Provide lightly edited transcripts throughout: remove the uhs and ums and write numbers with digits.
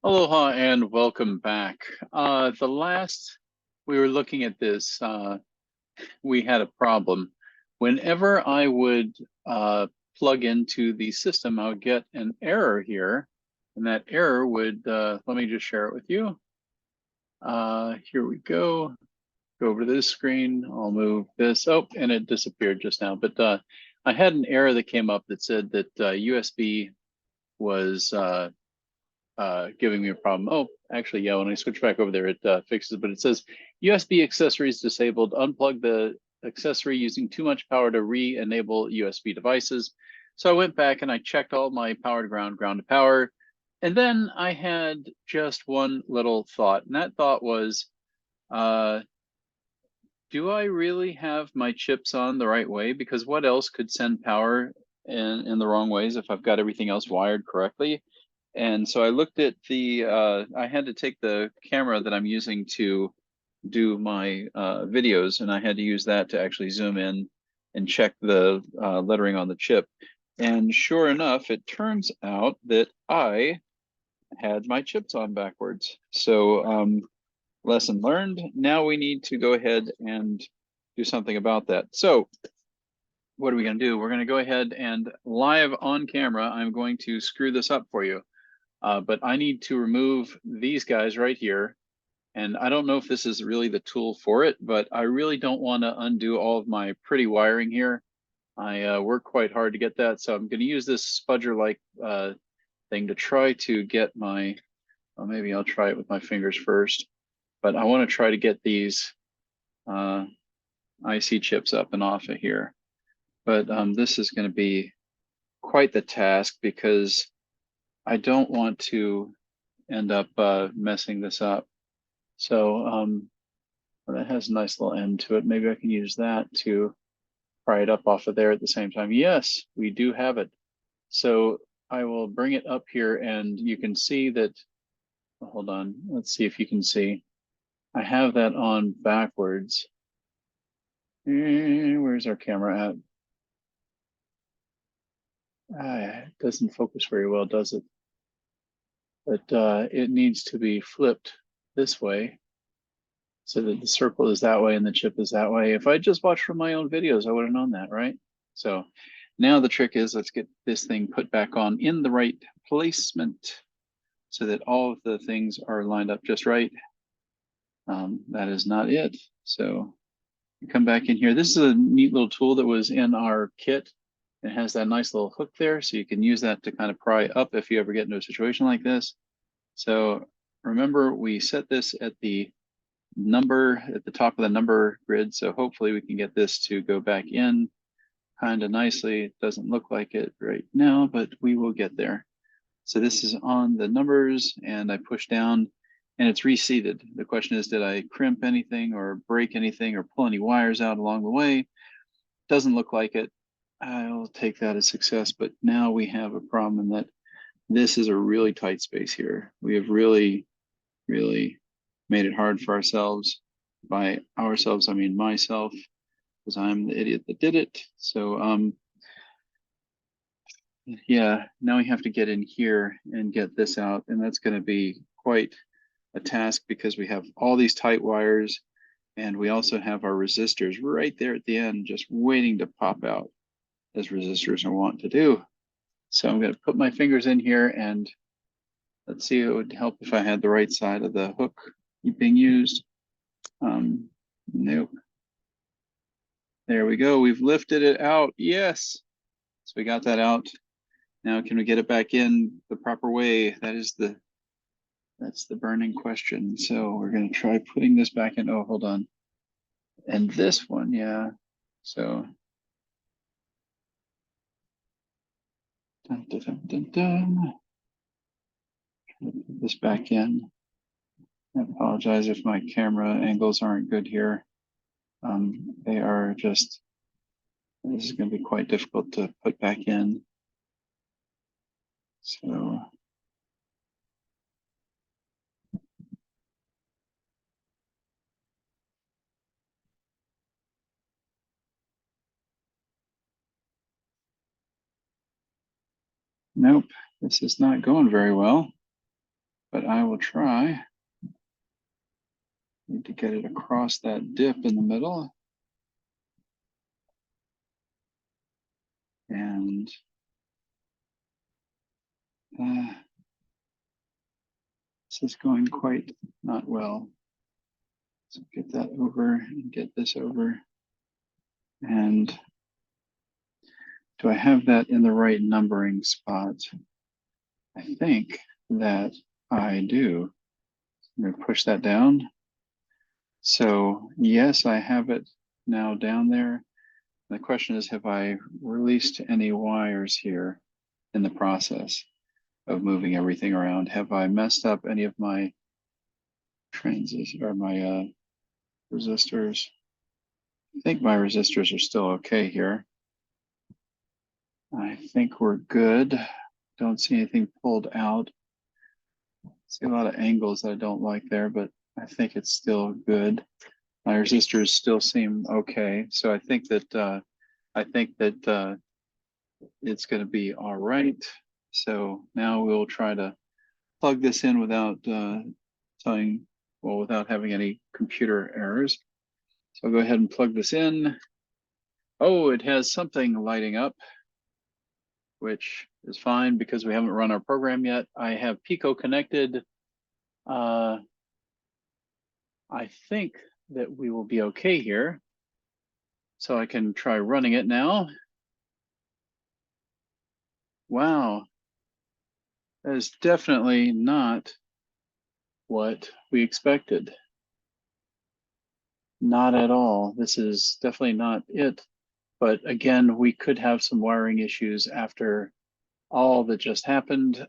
Aloha and welcome back. The last we were looking at this, we had a problem. Whenever I would plug into the system, I would get an error here, and that error would, let me just share it with you. Here we go. Go over to this screen. I'll move this. Oh, and it disappeared just now. But I had an error that came up that said that USB was giving me a problem. Oh, actually, yeah, when I switch back over there, it fixes it, but it says USB accessories disabled. Unplug the accessory using too much power to re-enable USB devices. So I went back and I checked all my power to ground, ground to power. And then I had just one little thought. And that thought was, uh, do I really have my chips on the right way? Because what else could send power in the wrong ways if I've got everything else wired correctly? And so I looked at I had to take the camera that I'm using to do my videos, and I had to use that to actually zoom in and check the lettering on the chip. And sure enough, it turns out that I had my chips on backwards. So lesson learned. Now we need to go ahead and do something about that. So what are we going to do? We're going to go ahead and live on camera, I'm going to screw this up for you. But I need to remove these guys right here. And I don't know if this is really the tool for it, but I really don't want to undo all of my pretty wiring here. I work quite hard to get that. So I'm going to use this spudger-like thing to try to get my, well, maybe I'll try it with my fingers first, but I want to try to get these IC chips up and off of here. But this is going to be quite the task because I don't want to end up messing this up. So well, that has a nice little end to it. Maybe I can use that to pry it up off of there at the same time. Yes, we do have it. So I will bring it up here and you can see that, hold on, let's see if you can see. I have that on backwards. Where's our camera at? It doesn't focus very well, does it? But it needs to be flipped this way so that the circle is that way and the chip is that way. If I just watched from my own videos, I would have known that, right? So now the trick is let's get this thing put back on in the right placement so that all of the things are lined up just right. That is not it. So you come back in here. This is a neat little tool that was in our kit. It has that nice little hook there, so you can use that to kind of pry up if you ever get into a situation like this. So remember, we set this at the number at the top of the number grid. So hopefully we can get this to go back in kind of nicely. It doesn't look like it right now, but we will get there. So this is on the numbers and I push down and it's reseated. The question is, did I crimp anything or break anything or pull any wires out along the way? Doesn't look like it. I'll take that as success, but now we have a problem in that this is a really tight space here. We have really, really made it hard for ourselves. By ourselves, I mean myself, because I'm the idiot that did it. So yeah, now we have to get in here and get this out, and that's going to be quite a task because we have all these tight wires and we also have our resistors right there at the end just waiting to pop out, as resistors are wont to do. So I'm going to put my fingers in here and let's see, it would help if I had the right side of the hook being used. Nope. There we go. We've lifted it out. Yes. So we got that out. Now, can we get it back in the proper way? That's the burning question. So we're going to try putting this back in. Oh, hold on. And this one, yeah. So dun, dun, dun, dun, dun. Put this back in. I apologize if my camera angles aren't good here. They are just, this is going to be quite difficult to put back in. So nope, this is not going very well. but I will try. Need to get it across that dip in the middle. And this is going quite not well. So get that over and get this over. And do I have that in the right numbering spot? I think that I do. I'm going to push that down. So yes, I have it now down there. The question is, have I released any wires here in the process of moving everything around? Have I messed up any of my transistors or my resistors? I think my resistors are still okay here. I think we're good. Don't see anything pulled out. See a lot of angles that I don't like there, but I think it's still good. My resistors still seem okay. So I think that it's going to be all right. So now we'll try to plug this in without without having any computer errors. So I'll go ahead and plug this in. Oh, it has something lighting up, which is fine because we haven't run our program yet. I have Pico connected. I think that we will be okay here. So I can try running it now. Wow, that is definitely not what we expected. Not at all. This is definitely not it. But again, we could have some wiring issues after all that just happened.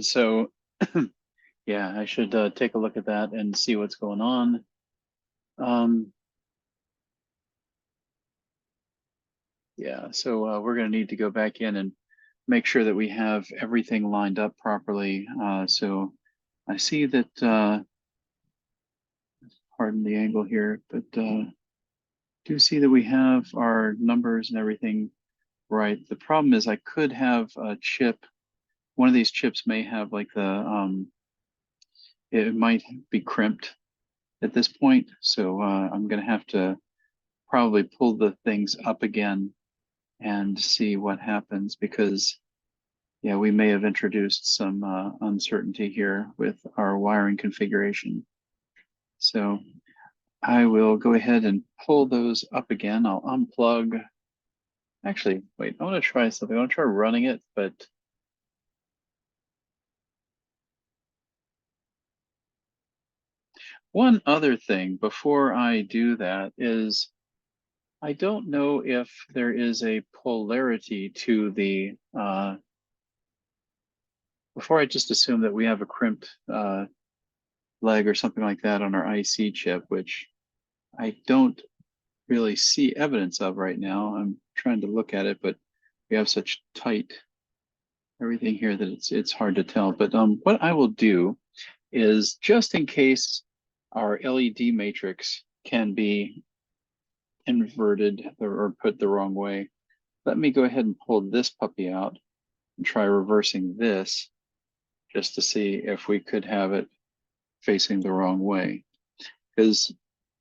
So yeah, I should take a look at that and see what's going on. Yeah, so we're going to need to go back in and make sure that we have everything lined up properly. So I see that, pardon the angle here, but do see that we have our numbers and everything right. The problem is I could have a chip. One of these chips may have like it might be crimped at this point. So I'm going to have to probably pull the things up again and see what happens because yeah, we may have introduced some uncertainty here with our wiring configuration. So I will go ahead and pull those up again. I'll unplug. Actually, wait, I want to try something. I want to try running it, but one other thing before I do that is I don't know if there is a polarity to the, before I just assume that we have a crimped leg or something like that on our IC chip, which I don't really see evidence of right now. I'm trying to look at it, but we have such tight everything here that it's hard to tell. But what I will do is just in case our LED matrix can be inverted or put the wrong way, let me go ahead and pull this puppy out and try reversing this just to see if we could have it facing the wrong way. Because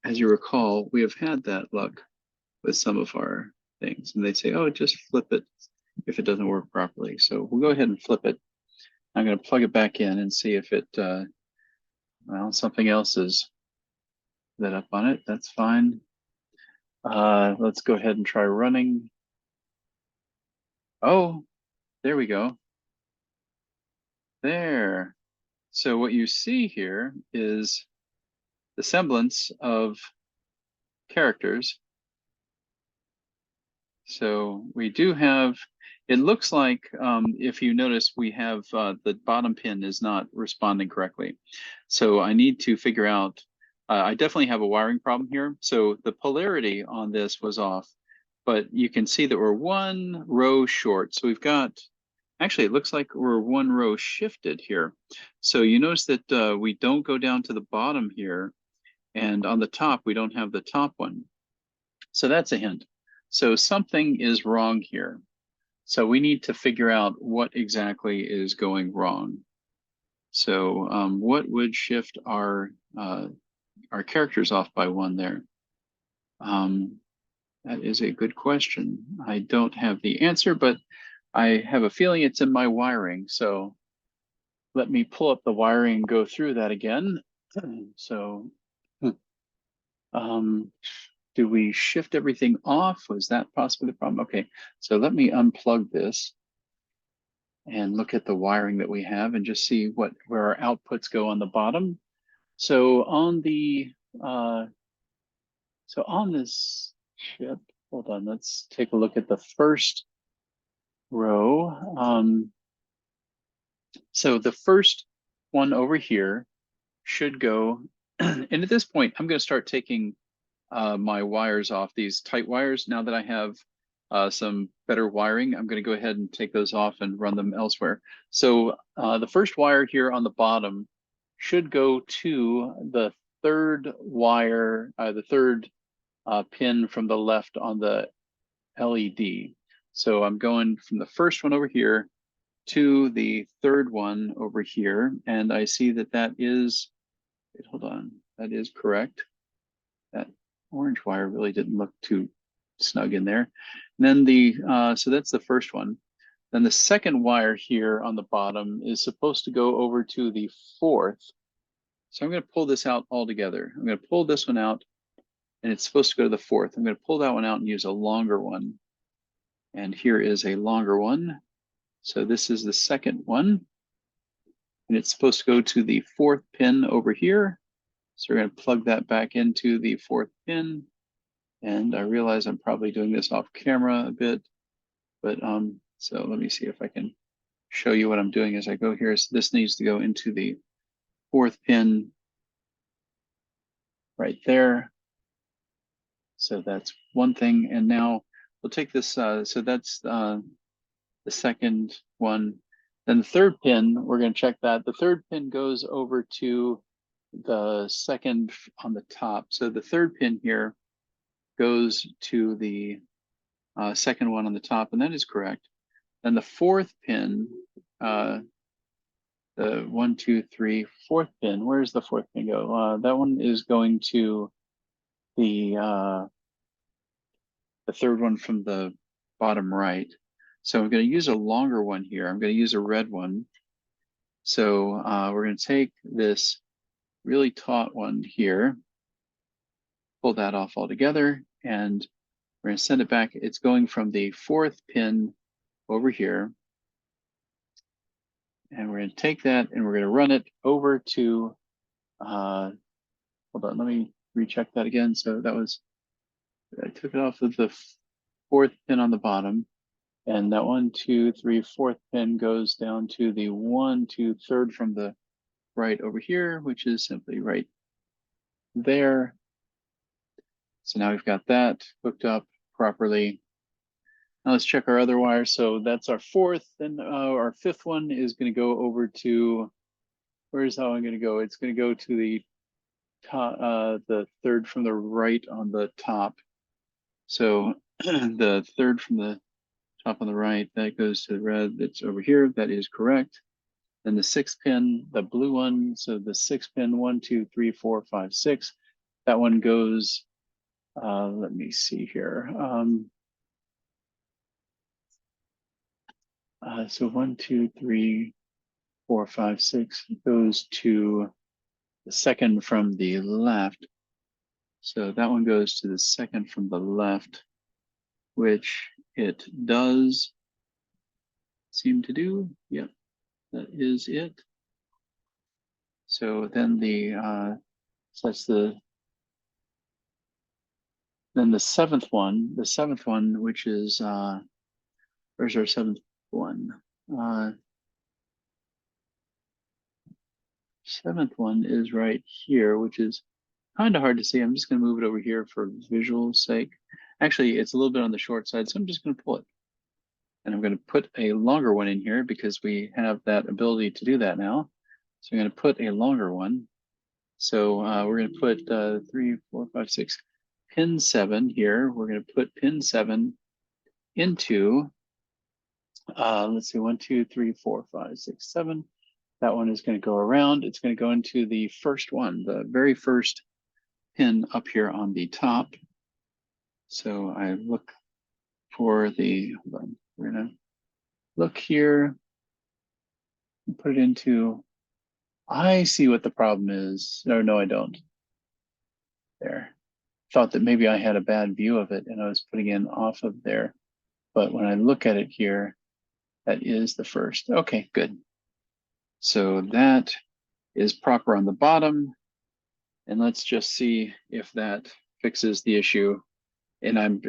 as you recall, we have had that luck with some of our things and they say, oh, just flip it if it doesn't work properly. So we'll go ahead and flip it. I'm going to plug it back in and see if it, well, something else is lit up on it. That's fine. Let's go ahead and try running. Oh, there we go. There. So what you see here is the semblance of characters. So we do have, it looks like if you notice, we have the bottom pin is not responding correctly. So I need to figure out, I definitely have a wiring problem here. So the polarity on this was off, but you can see that we're one row short. So we've got, actually, it looks like we're one row shifted here. So you notice that we don't go down to the bottom here. And on the top, we don't have the top one. So that's a hint. So something is wrong here. So we need to figure out what exactly is going wrong. So what would shift our characters off by 1 there? That is a good question. I don't have the answer, but I have a feeling it's in my wiring. So let me pull up the wiring and go through that again. So do we shift everything off? Was that possibly the problem? Okay, so let me unplug this and look at the wiring that we have and just see where our outputs go on the bottom. So on the on this chip, hold on, let's take a look at the first row. So the first one over here should go, and at this point, I'm going to start taking my wires off, these tight wires. Now that I have some better wiring, I'm going to go ahead and take those off and run them elsewhere. So the first wire here on the bottom should go to the third wire, the third pin from the left on the LED. So I'm going from the first one over here to the third one over here, and I see that that is, wait, hold on, that is correct. That orange wire really didn't look too snug in there. And then the, so that's the first one. Then the second wire here on the bottom is supposed to go over to the fourth. So I'm going to pull this out all together. I'm going to pull this one out, and it's supposed to go to the fourth. I'm going to pull that one out and use a longer one. And here is a longer one. So this is the second one. And it's supposed to go to the fourth pin over here. So we're going to plug that back into the fourth pin. And I realize I'm probably doing this off camera a bit, but so let me see if I can show you what I'm doing as I go here. So this needs to go into the fourth pin right there. So that's one thing. And now we'll take this, so that's the second one. Then the third pin, we're going to check that. The third pin goes over to the second on the top. So the third pin here goes to the second one on the top, and that is correct. Then the fourth pin, the 1, 2, 3, fourth pin, where does the fourth pin go? That one is going to the third one from the bottom right. So I'm going to use a longer one here. I'm going to use a red one. So we're going to take this really taut one here, pull that off altogether, and we're going to send it back. It's going from the fourth pin over here. And we're going to take that and we're going to run it over to, hold on, let me recheck that again. So that was, I took it off of the fourth pin on the bottom. And that 1, 2, 3, fourth pin goes down to the 1, 2, third from the right over here, which is simply right there. So now we've got that hooked up properly. Now let's check our other wires. So that's our fourth, and our fifth one is going to go over to, where's how I'm going to go? It's going to go to the top, the third from the right on the top. So the third from the top on the right, that goes to the red that's over here. That is correct. Then the sixth pin, the blue one. So the sixth pin, 1, 2, 3, 4, 5, 6. That one goes, let me see here. So 1, 2, 3, 4, 5, 6 goes to the second from the left. So that one goes to the second from the left, which it does seem to do. Yep, that is it. So then the so that's then the seventh one, which is where's our seventh one? Seventh one is right here, which is kind of hard to see. I'm just going to move it over here for visual sake. Actually, it's a little bit on the short side, so I'm just going to pull it. And I'm going to put a longer one in here because we have that ability to do that now. So I'm going to put a longer one. So we're going to put 3, 4, 5, 6, pin 7 here. We're going to put pin 7 into, let's see, 1, 2, 3, 4, 5, 6, 7. That one is going to go around. It's going to go into the first one, the very first pin up here on the top. So I look for the, hold on, we're going to look here and put it into, I see what the problem is. No, I don't. There. Thought that maybe I had a bad view of it and I was putting in off of there. But when I look at it here, that is the first. Okay, good. So that is proper on the bottom. And let's just see if that fixes the issue. And I'm,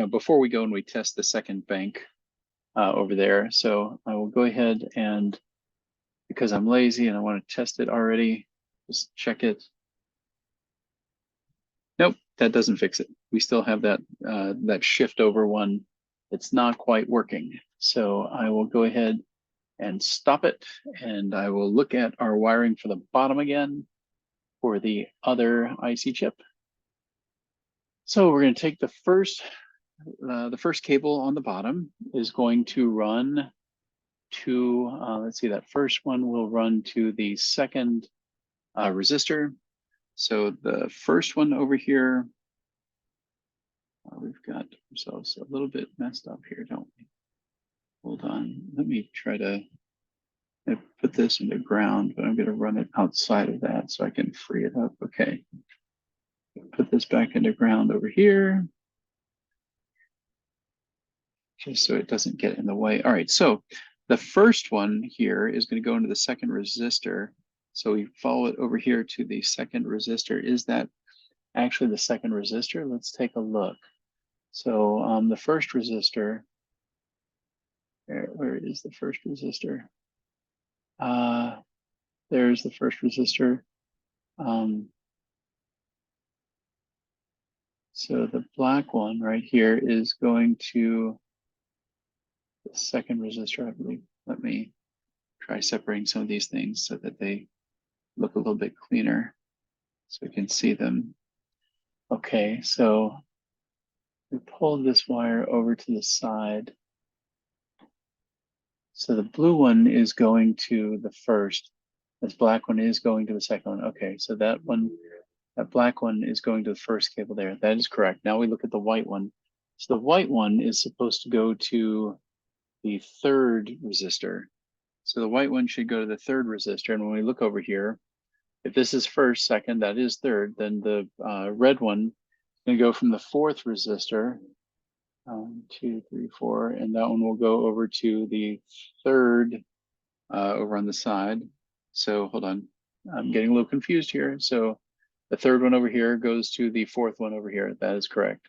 before we go and we test the second bank over there. So I will go ahead and, because I'm lazy and I want to test it already, just check it. Nope, that doesn't fix it. We still have that, that shift over one. It's not quite working. So I will go ahead and stop it. And I will look at our wiring for the bottom again for the other IC chip. So we're going to take the first cable on the bottom is going to run to, let's see, that first one will run to the second resistor. So the first one over here, we've got ourselves a little bit messed up here, don't we? Hold on, let me try to put this into ground, but I'm going to run it outside of that so I can free it up. Okay, put this back into ground over here, just so it doesn't get in the way. All right, so the first one here is going to go into the second resistor. So we follow it over here to the second resistor. Is that actually the second resistor? Let's take a look. So the first resistor, where is the first resistor? There's the first resistor. So the black one right here is going to the second resistor, I believe. Let me try separating some of these things so that they look a little bit cleaner so we can see them. Okay, so we pulled this wire over to the side. So the blue one is going to the first. This black one is going to the second one. Okay, so that one, that black one is going to the first cable there. That is correct. Now we look at the white one. So the white one is supposed to go to the third resistor. So the white one should go to the third resistor. And when we look over here, if this is first, second, that is third, then the red one is going to go from the fourth resistor, 2, 3, 4, and that one will go over to the third over on the side. So hold on, I'm getting a little confused here. So the third one over here goes to the fourth one over here. That is correct.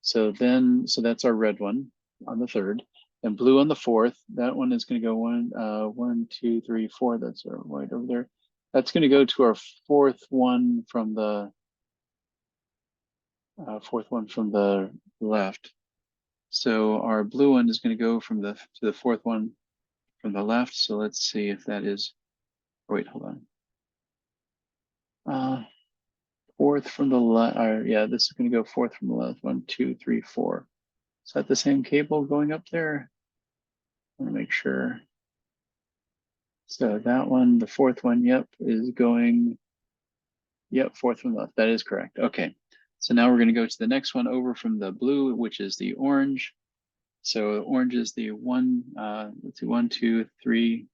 So then, so that's our red one on the third, and blue on the fourth. That one is going to go 1, 2, 3, 4. That's our white over there. That's going to go to our fourth one from the left. So our blue one is going to go from to the fourth one from the left. So let's see if that is. Oh, wait, hold on. Fourth from the left. Yeah, this is going to go fourth from the left. 1, 2, 3, 4. Is that the same cable going up there? I want to make sure. So that one, the fourth one, yep, is going. Yep, fourth from the left. That is correct. Okay. So now we're going to go to the next one over from the blue, which is the orange. So orange is the one, let's see, 1, 2, 3.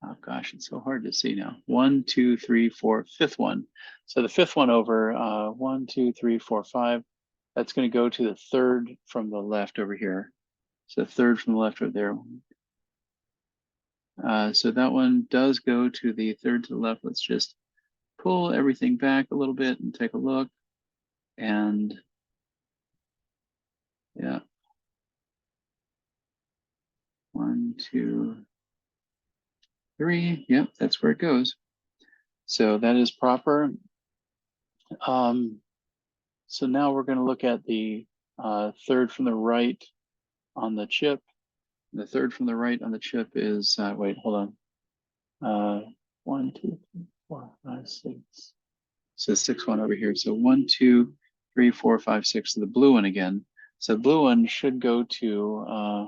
Oh gosh, it's so hard to see now. 1, 2, 3, 4, fifth one. So the fifth one over, 1, 2, 3, 4, 5. That's going to go to the third from the left over here. So the third from the left over there. So that one does go to the third to the left. Let's just pull everything back a little bit and take a look. And yeah. 1, 2, 3. Yep, that's where it goes. So that is proper. So now we're going to look at the third from the right on the chip. The third from the right on the chip is, wait, hold on. 1, 2, 3, 4, 5, 6. So 6 one over here. So 1, 2, 3, 4, 5, 6. So the blue one again. So the blue one should go to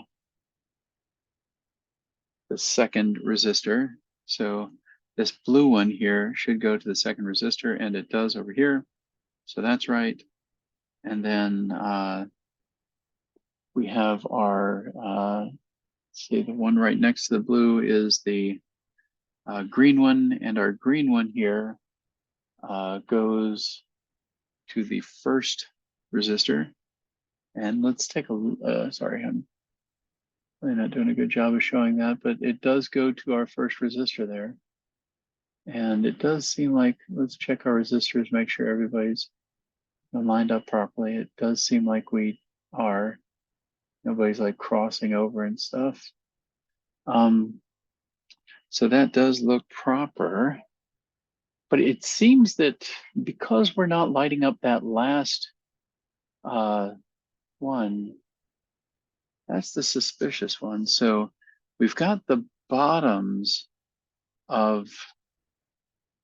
the second resistor. So this blue one here should go to the second resistor, and it does over here. So that's right. And then we have our, see, the one right next to the blue is the green one, and our green one here goes to the first resistor. And let's take a, sorry, I'm really not doing a good job of showing that, but it does go to our first resistor there. And it does seem like, let's check our resistors, make sure everybody's lined up properly. It does seem like we are. Nobody's like crossing over and stuff. So that does look proper. But it seems that because we're not lighting up that last one, that's the suspicious one. So we've got the bottoms of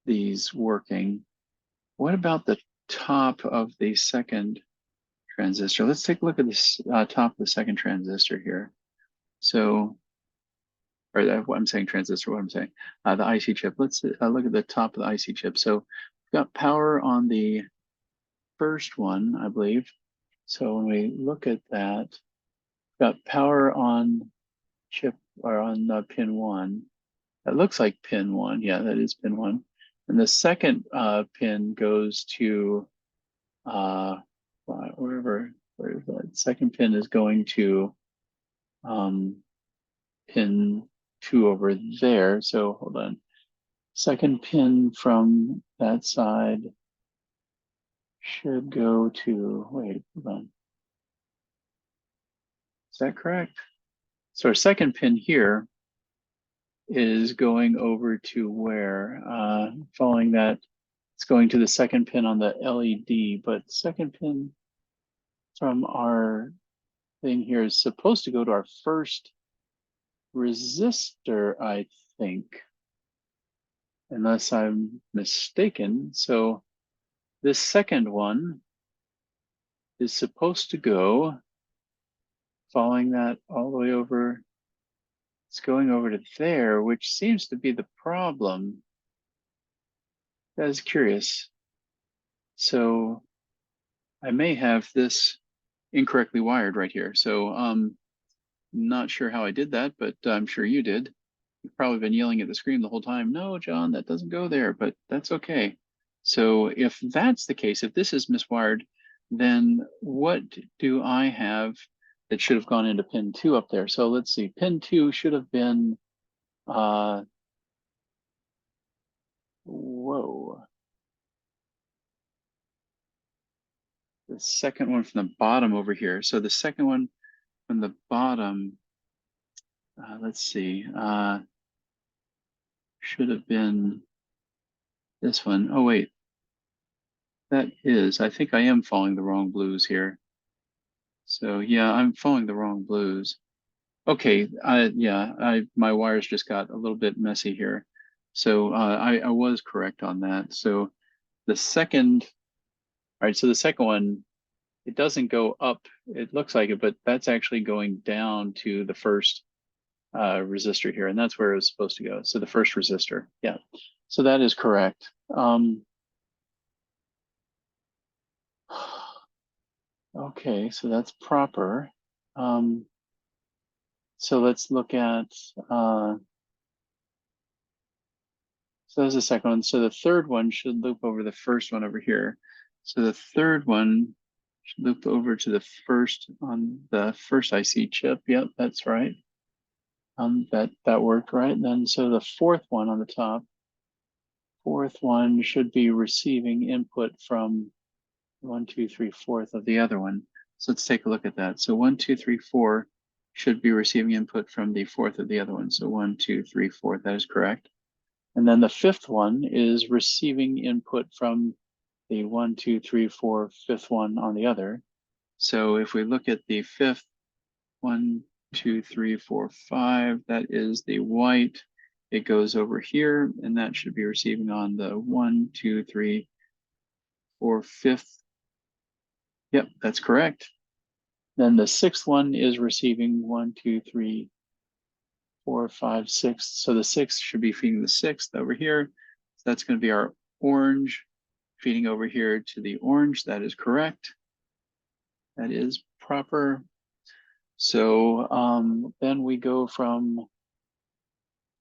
these working. What about the top of the second transistor? Let's take a look at this top of the second transistor here. So, or what I'm saying transistor, what I'm saying, the IC chip. Let's look at the top of the IC chip. So we've got power on the first one, I believe. So when we look at that, we've got power on chip or on pin 1. That looks like pin 1. Yeah, that is pin 1. And the second pin goes to wherever, where is that? Second pin is going to pin 2 over there. So hold on. Second pin from that side should go to, wait, hold on. Is that correct? So our second pin here is going over to where? Following that, it's going to the second pin on the LED, but second pin from our thing here is supposed to go to our first resistor, I think, unless I'm mistaken. So this second one is supposed to go, following that all the way over. It's going over to there, which seems to be the problem. That is curious. So I may have this incorrectly wired right here. So not sure how I did that, but I'm sure you did. You've probably been yelling at the screen the whole time, no, John, that doesn't go there, but that's okay. So if that's the case, if this is miswired, then what do I have that should have gone into pin 2 up there? So let's see, pin 2 should have been, whoa. The second one from the bottom over here. So the second one from the bottom, let's see, should have been this one. Oh, wait. That is, I think I am following the wrong blues here. So yeah, I'm following the wrong blues. Okay, my wires just got a little bit messy here. So I was correct on that. So the second, all right, so the second one, it doesn't go up, it looks like it, but that's actually going down to the first resistor here, and that's where it was supposed to go. So the first resistor, yeah. So that is correct. Okay, so that's proper. So let's look at, so there's the second one. So the third one should loop over the first one over here. So the third one should loop over to the first on the first IC chip. Yep, that's right. That worked right. And then so the fourth one on the top, fourth one should be receiving input from 1, 2, 3, fourth of the other one. So let's take a look at that. So 1, 2, 3, 4 should be receiving input from the fourth of the other one. So 1, 2, 3, 4, that is correct. And then the fifth one is receiving input from the 1, 2, 3, 4, fifth one on the other. So if we look at the fifth, 1, 2, 3, 4, 5, that is the white. It goes over here, and that should be receiving on the 1, 2, 3, 4, fifth. Yep, that's correct. Then the sixth one is receiving 1, 2, 3, 4, 5, 6. So the 6 should be feeding the 6th over here. So that's going to be our orange feeding over here to the orange. That is correct. That is proper. So then we go from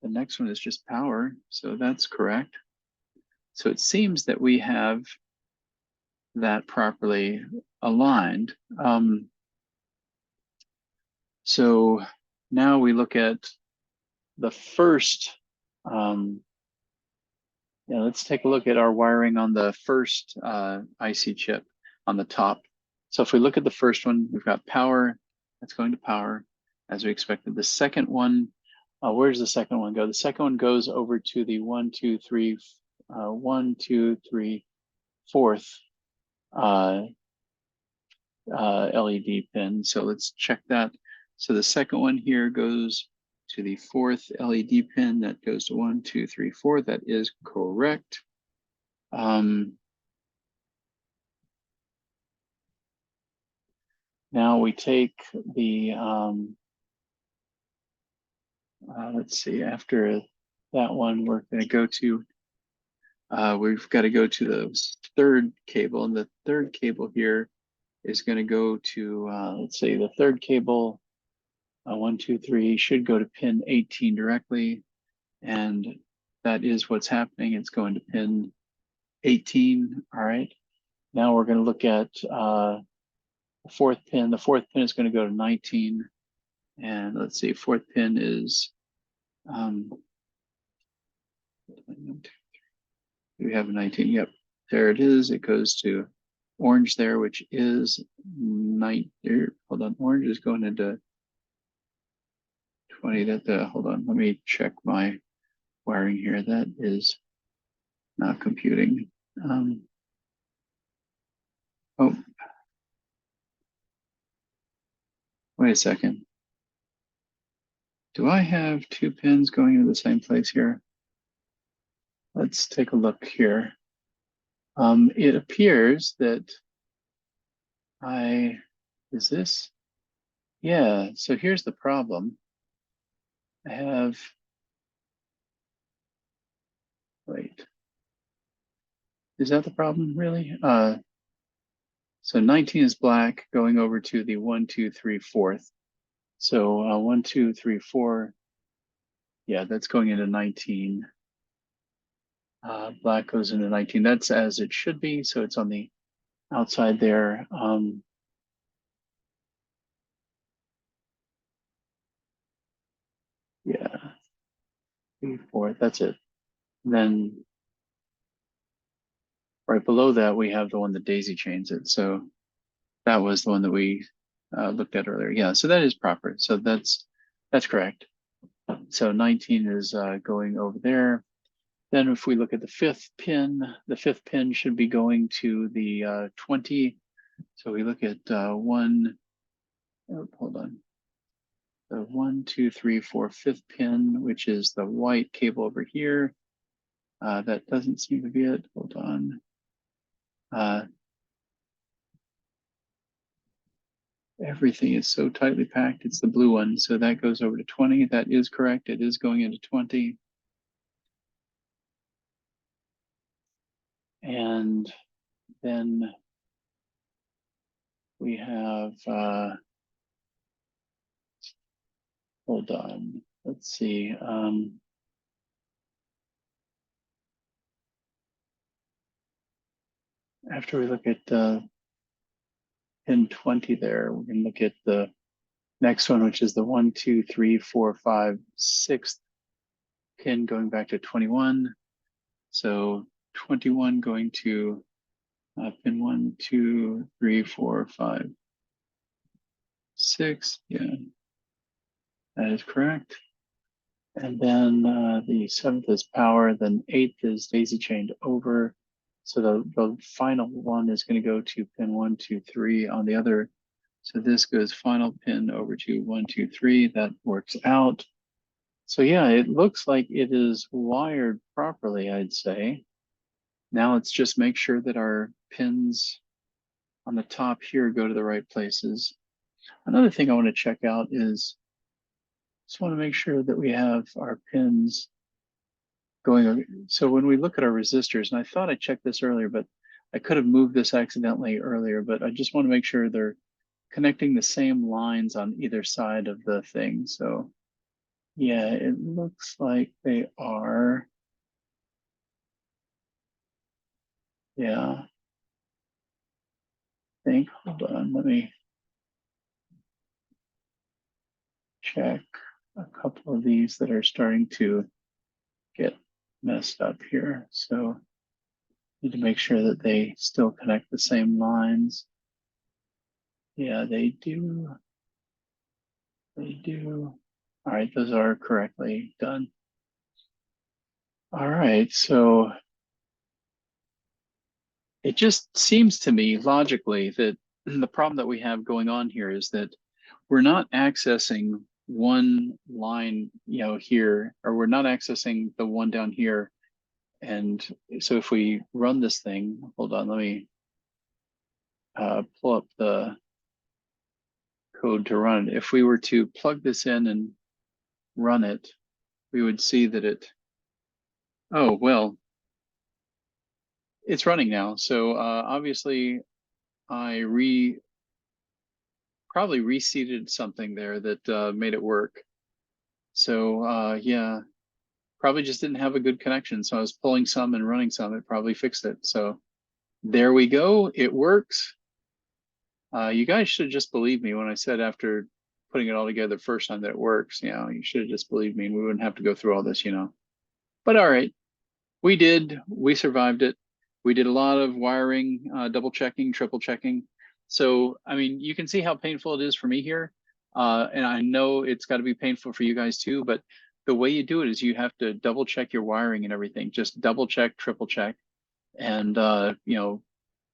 the next one is just power. So that's correct. So it seems that we have that properly aligned. So now we look at the first, let's take a look at our wiring on the first IC chip on the top. So if we look at the first one, we've got power, that's going to power as we expected. The second one, where does the second one go? The second one goes over to the 1, 2, 3, 1, 2, 3, 4th LED pin. So let's check that. So the second one here goes to the 4th LED pin. That goes to 1, 2, 3, 4. That is correct. Now we take the, let's see, after that one, we're going to go to, we've got to go to the third cable. And the third cable here is going to go to, let's see, the third cable, 1, 2, 3, should go to pin 18 directly. And that is what's happening. It's going to pin 18. All right. Now we're going to look at the fourth pin. The fourth pin is going to go to 19. And let's see, fourth pin is, we have 19. Yep, there it is. It goes to orange there, which is 9. Hold on, orange is going into 20. Hold on, let me check my wiring here. That is not computing. Oh, wait a second. Do I have 2 pins going into the same place here? Let's take a look here. It appears that is this? Yeah, so here's the problem. I have, wait, is that the problem really? So 19 is black going over to the 1, 2, 3, 4th. So 1, 2, 3, 4. Yeah, that's going into 19. Black goes into 19. That's as it should be. So it's on the outside there. Yeah, 3, 4. That's it. And then right below that, we have the one that daisy chains it. So that was the one that we looked at earlier. Yeah, so that is proper. So that's correct. So 19 is going over there. Then if we look at the 5th pin should be going to the 20. So we look at hold on. The 1, 2, 3, 4, 5th pin, which is the white cable over here. That doesn't seem to be it. Hold on. Everything is so tightly packed. It's the blue one. So that goes over to 20. That is correct. It is going into 20. And then we have, hold on, let's see. After we look at pin 20 there, we can look at the next one, which is the 1, 2, 3, 4, 5, 6th pin going back to 21. So 21 going to pin 1, 2, 3, 4, 5, 6. Yeah, that is correct. And then the 7th is power, then 8th is daisy chained over. So the final one is going to go to pin 1, 2, 3 on the other. So this goes final pin over to 1, 2, 3. That works out. So yeah, it looks like it is wired properly, I'd say. Now let's just make sure that our pins on the top here go to the right places. Another thing I want to check out is Just want to make sure that we have our pins going. So when we look at our resistors, and I thought I checked this earlier, but I could have moved this accidentally earlier, but I just want to make sure they're connecting the same lines on either side of the thing. So yeah, it looks like they are. Yeah. Hold on, let me check a couple of these that are starting to get messed up here. So need to make sure that they still connect the same lines. Yeah, they do. They do. All right, those are correctly done. All right, so it just seems to me logically that the problem that we have going on here is that we're not accessing one line, here, or we're not accessing the one down here. And so if we run this thing, hold on, let me pull up the code to run it. If we were to plug this in and run it, we would see that oh, well, it's running now. So obviously I probably reseated something there that made it work. So yeah, probably just didn't have a good connection. So I was pulling some and running some, it probably fixed it. So there we go, it works. You guys should just believe me when I said after putting it all together first time that it works. You should have just believed me and we wouldn't have to go through all this, But all right, we survived it. We did a lot of wiring, double checking, triple checking. So, I mean, you can see how painful it is for me here. And I know it's got to be painful for you guys too, but the way you do it is you have to double check your wiring and everything. Just double check, triple check, and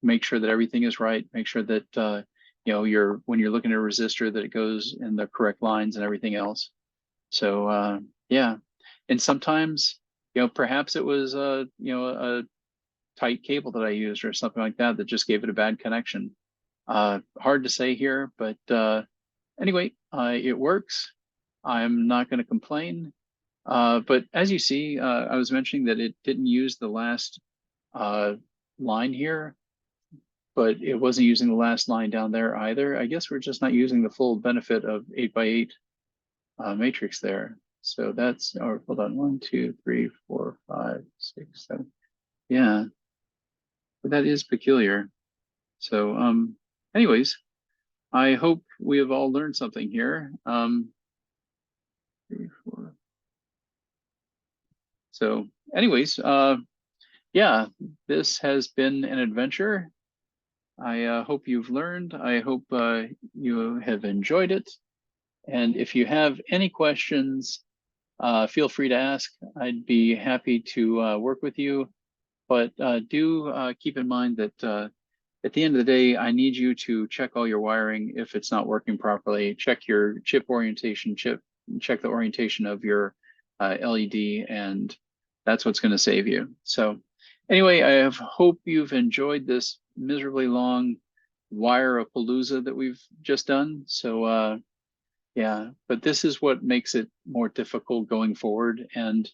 make sure that everything is right. Make sure that when you're looking at a resistor that it goes in the correct lines and everything else. So yeah, and sometimes perhaps it was a tight cable that I used or something like that that just gave it a bad connection. Hard to say here, but anyway, it works. I'm not going to complain. But as you see, I was mentioning that it didn't use the last line here, but it wasn't using the last line down there either. I guess we're just not using the full benefit of 8x8 matrix there. So that's, or hold on, 1, 2, 3, 4, 5, 6, 7. Yeah, but that is peculiar. So anyways, I hope we have all learned something here. 3, 4. So anyways, yeah, this has been an adventure. I hope you've learned. I hope you have enjoyed it. And if you have any questions, feel free to ask. I'd be happy to work with you. But do keep in mind that at the end of the day, I need you to check all your wiring if it's not working properly. Check your chip orientation, check the orientation of your LED, and that's what's going to save you. So anyway, I hope you've enjoyed this miserably long wire-a-palooza that we've just done. So yeah, but this is what makes it more difficult going forward. And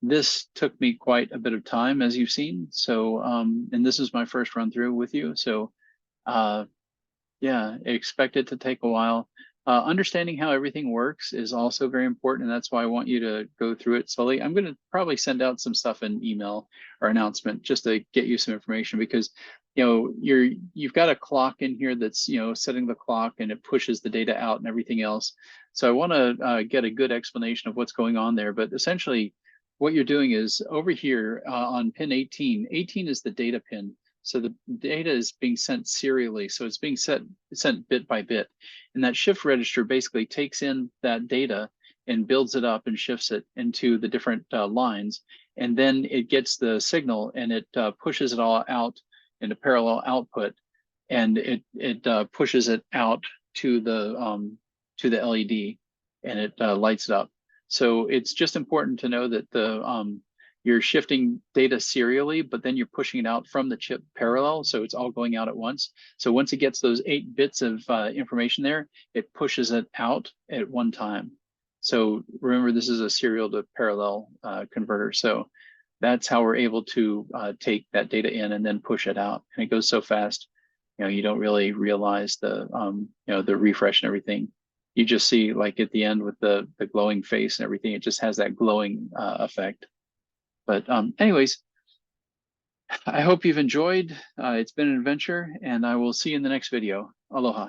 this took me quite a bit of time, as you've seen. So, and this is my first run through with you. So, yeah, expect it to take a while. Understanding how everything works is also very important, and that's why I want you to go through it slowly. I'm going to probably send out some stuff in email or announcement just to get you some information, because you've got a clock in here that's setting the clock and it pushes the data out and everything else. So I want to get a good explanation of what's going on there. But essentially, what you're doing is over here on pin 18. 18 is the data pin. So the data is being sent serially. So it's being sent bit by bit. And that shift register basically takes in that data and builds it up and shifts it into the different lines. And then it gets the signal and it pushes it all out into parallel output. And it pushes it out to the LED, and it lights it up. So it's just important to know that you're shifting data serially, but then you're pushing it out from the chip parallel. So it's all going out at once. So once it gets those 8 bits of information there, it pushes it out at one time. So remember, this is a serial to parallel converter. So that's how we're able to take that data in and then push it out. And it goes so fast, you don't really realize the, the refresh and everything. You just see, like at the end with the glowing face and everything, it just has that glowing effect. But anyways, I hope you've enjoyed. It's been an adventure, and I will see you in the next video. Aloha.